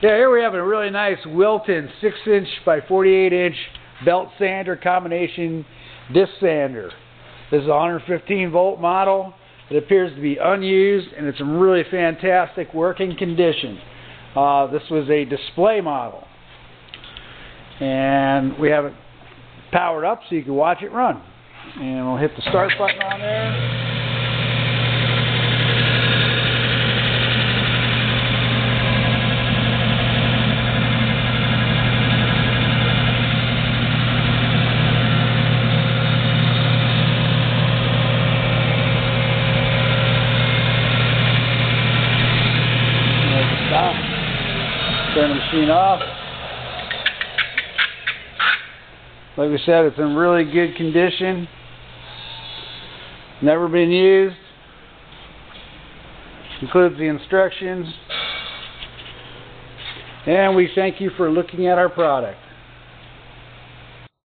Yeah, here we have a really nice Wilton 6-inch by 48-inch belt sander combination disc sander. This is a 115 volt model. It appears to be unused and it's in really fantastic working condition. This was a display model. And we have it powered up so you can watch it run. And we'll hit the start button on there. Turn the machine off. Like we said, it's in really good condition. Never been used. Includes the instructions. And we thank you for looking at our product.